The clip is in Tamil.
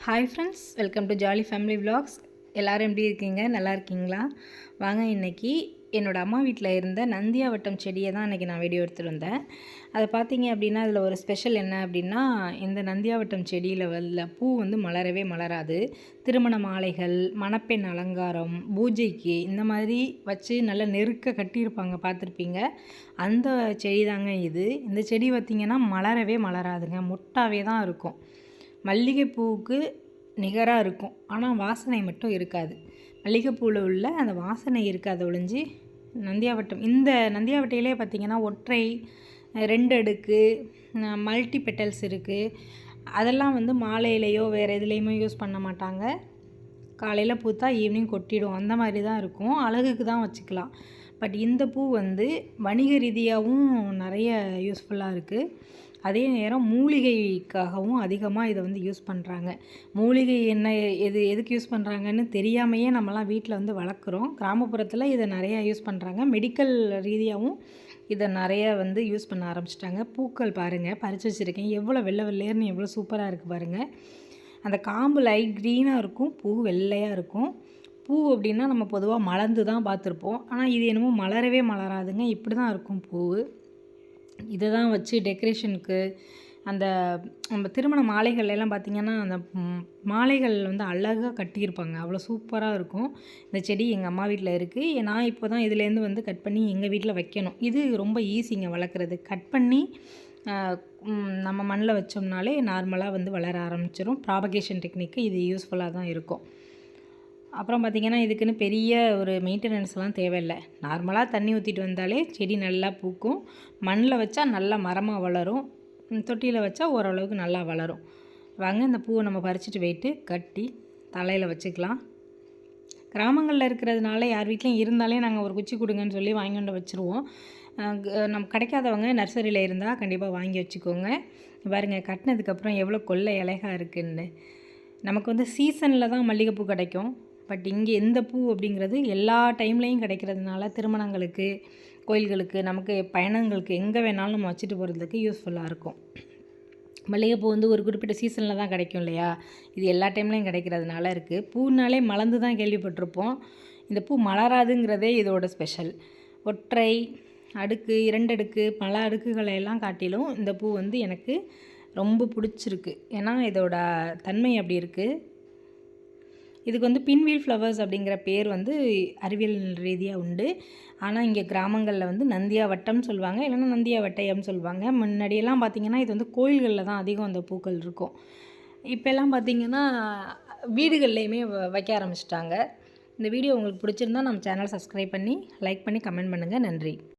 Hi friends, welcome to jolly family vlogs. எல்லோரும் எப்படி இருக்கீங்க? நல்லா இருக்கீங்களா? வாங்க, இன்றைக்கி என்னோடய அம்மா வீட்டில் இருந்த நந்தியாவட்டம் செடியை தான் இன்றைக்கி நான் வீடியோ எடுத்துகிட்டு வந்தேன். அதை பார்த்தீங்க அப்படின்னா அதில் ஒரு ஸ்பெஷல் என்ன அப்படின்னா, இந்த நந்தியாவட்டம் செடியில் உள்ள பூ வந்து மலரவே மலராது. திருமண மாலைகள், மணப்பெண் அலங்காரம், பூஜைக்கு இந்த மாதிரி வச்சு நல்லா நெருக்க கட்டியிருப்பாங்க, பார்த்துருப்பீங்க. அந்த செடி தாங்க இது. இந்த செடி பார்த்திங்கன்னா மலரவே மலராதுங்க, மொட்டாவே தான் இருக்கும். மல்லிகைப்பூவுக்கு நிகராக இருக்கும், ஆனால் வாசனை மட்டும் இருக்காது. மல்லிகைப்பூவில் உள்ள அந்த வாசனை இருக்காது ஒழிஞ்சு. நந்தியாவட்டம், இந்த நந்தியாவட்டையிலே பார்த்திங்கன்னா ஒற்றை, 2 அடுக்கு, மல்டி பெட்டல்ஸ் இருக்குது. அதெல்லாம் வந்து மாலையிலையோ வேறு எதுலேயுமே யூஸ் பண்ண மாட்டாங்க. காலையில் பூத்தா ஈவினிங் கொட்டிடும், அந்த மாதிரி தான் இருக்கும். அழகுக்கு தான் வச்சுக்கலாம். பட் இந்த பூ வந்து வணிக ரீதியாகவும் நிறைய யூஸ்ஃபுல்லாக இருக்குது. அதே நேரம் மூலிகைக்காகவும் அதிகமாக இதை வந்து யூஸ் பண்ணுறாங்க. மூலிகை என்ன எதுக்கு யூஸ் பண்ணுறாங்கன்னு தெரியாமையே நம்மலாம் வீட்டில் வந்து வளர்க்குறோம். கிராமப்புறத்தில் இதை நிறையா யூஸ் பண்ணுறாங்க. மெடிக்கல் ரீதியாகவும் இதை நிறைய வந்து யூஸ் பண்ண ஆரம்பிச்சிட்டாங்க. பூக்கள் பாருங்கள், பறித்து வச்சுருக்கேன். எவ்வளோ வெள்ளை வெள்ளையர்னு எவ்வளோ சூப்பராக இருக்குது பாருங்கள். அந்த காம்பு லைட் க்ரீனாக இருக்கும், பூ வெள்ளையாக இருக்கும். பூ அப்படின்னா நம்ம பொதுவாக மலர்ந்து தான் பார்த்துருப்போம். ஆனால் இது என்னமோ மலரவே மலராதுங்க, இப்படி தான் இருக்கும் பூ. இதை தான் வச்சு டெக்கரேஷனுக்கு, அந்த நம்ம திருமண மாலைகள்லாம் பார்த்திங்கன்னா அந்த மாலைகள் வந்து அழகாக கட்டியிருப்பாங்க, அவ்வளோ சூப்பராக இருக்கும். இந்த செடி எங்கள் அம்மா வீட்டில் இருக்குது. நான் இப்போ தான் இதுலேருந்து வந்து கட் பண்ணி எங்கள் வீட்டில் வைக்கணும். இது ரொம்ப ஈஸிங்க வளர்க்குறது. கட் பண்ணி நம்ம மண்ணில் வச்சோம்னாலே நார்மலாக வந்து வளர ஆரம்பிச்சிடும். ப்ராபகேஷன் டெக்னிக்கு இது யூஸ்ஃபுல்லாக தான் இருக்கும். அப்புறம் பார்த்திங்கன்னா இதுக்குன்னு பெரிய ஒரு மெயின்டெனன்ஸ்லாம் தேவையில்லை. நார்மலாக தண்ணி ஊற்றிட்டு வந்தாலே செடி நல்லா பூக்கும். மண்ணில் வச்சா நல்லா மரமாக வளரும், தொட்டியில் வச்சா ஓரளவுக்கு நல்லா வளரும். வாங்க, இந்த பூவை நம்ம பறிச்சுட்டு போயிட்டு கட்டி தலையில் வச்சுக்கலாம். கிராமங்களில் இருக்கிறதுனால யார் வீட்லையும் இருந்தாலே நாங்கள் ஒரு குச்சி கொடுங்கன்னு சொல்லி வாங்கி கொண்டு வச்சுருவோம். நம்ம கிடைக்காதவங்க நர்சரியில் இருந்தால் கண்டிப்பாக வாங்கி வச்சுக்கோங்க. பாருங்கள், கட்டினதுக்கப்புறம் எவ்வளோ கொள்ளை இலையாக இருக்குன்னு. நமக்கு வந்து சீசனில் தான் மல்லிகைப்பூ கிடைக்கும். பட் இங்கே எந்த பூ அப்படிங்கிறது எல்லா டைம்லேயும் கிடைக்கிறதுனால திருமணங்களுக்கு, கோயில்களுக்கு, நமக்கு பயணங்களுக்கு எங்கே வேணாலும் நம்ம வச்சுட்டு போகிறதுக்கு யூஸ்ஃபுல்லாக இருக்கும். மல்லிகைப்பூ வந்து ஒரு குறிப்பிட்ட சீசனில் தான் கிடைக்கும் இல்லையா? இது எல்லா டைம்லேயும் கிடைக்கிறதுனால இருக்குது. பூனாலே மலர்ந்து தான் கேள்விப்பட்டிருப்போம். இந்த பூ மலராதுங்கிறதே இதோட ஸ்பெஷல். ஒற்றை அடுக்கு, 2 அடுக்கு, பல அடுக்குகளை எல்லாம் காட்டிலும் இந்த பூ வந்து எனக்கு ரொம்ப பிடிச்சிருக்கு. ஏன்னா இதோட தன்மை அப்படி இருக்குது. இதுக்கு வந்து பின்வீல் ஃப்ளவர்ஸ் அப்படிங்கிற பேர் வந்து அறிவியல் ரீதியாக உண்டு. ஆனால் இங்கே கிராமங்களில் வந்து நந்தியாவட்டம்னு சொல்லுவாங்க, இல்லைன்னா நந்தியாவட்டையம்னு சொல்லுவாங்க. முன்னாடியெல்லாம் பார்த்திங்கன்னா இது வந்து கோயில்களில் தான் அதிகம் அந்த பூக்கள் இருக்கும். இப்போல்லாம் பார்த்திங்கன்னா வீடுகள்லையுமே வைக்க ஆரம்பிச்சிட்டாங்க. இந்த வீடியோ உங்களுக்கு பிடிச்சிருந்தா நம்ம சேனல் சப்ஸ்கிரைப் பண்ணி லைக் பண்ணி கமெண்ட் பண்ணுங்கள். நன்றி.